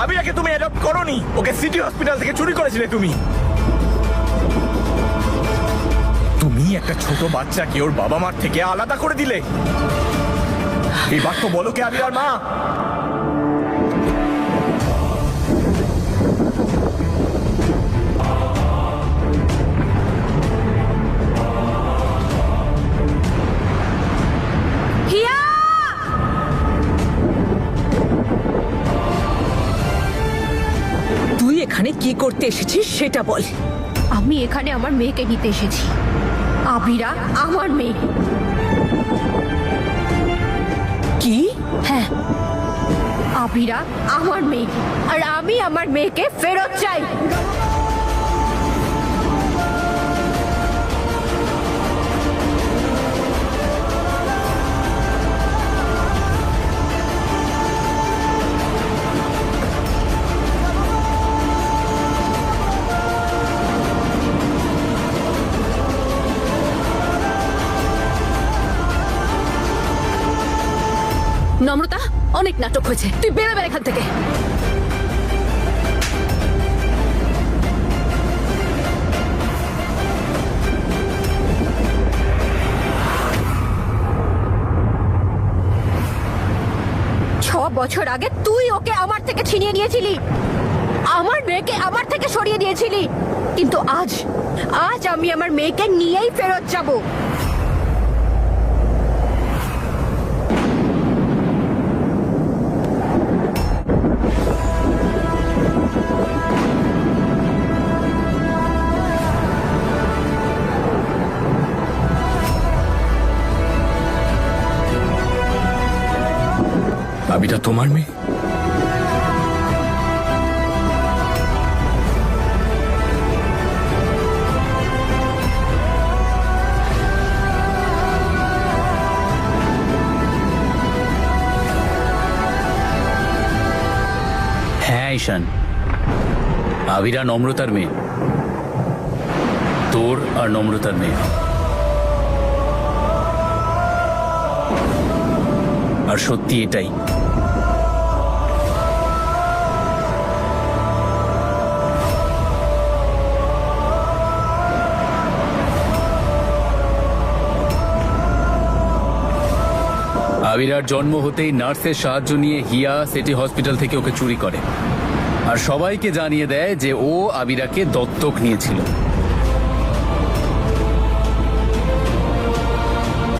আবিরাকে তুমি অ্যাডপ্ট করোনি, ওকে city hospital থেকে চুরি করেছিলে তুমি। তুমি একটা ছোট বাচ্চাকে ওর বাবা মার থেকে আলাদা করে দিলে। এবার তো বলো কে আবিরার মা? তুই এখানে কি করতে এসেছিস সেটা বল। আমি এখানে আমার মেয়েকে নিতে এসেছি। আবিরা আমার মেয়ে। কি? হ্যাঁ, আবিরা আমার মেয়ে, আর আমি আমার মেয়েকে ফেরত চাই। নম্রতা, অনেক নাটক হয়েছে, তুই বেরোবেন এখান থেকে। বছর আগে তুই ওকে আমার থেকে ছিনিয়ে নিয়েছিলি, আমার মেয়েকে আমার থেকে সরিয়ে দিয়েছিলি, কিন্তু আজ আজ আমি আমার মেয়েকে নিয়েই ফেরত যাব। আবিরা তোমার মেয়ে? হ্যাঁ ঈশান, আবিরা নম্রতার মেয়ে, তোর আর নম্রতার মেয়ে। আর সত্যি এটাই। আবিরার জন্ম হতেই নার্সের সাহায্য নিয়ে হিয়া সিটি হসপিটাল থেকে ওকে চুরি করে আর সবাইকে জানিয়ে দেয় যে ও আবিরাকে দত্তক নিয়েছিল।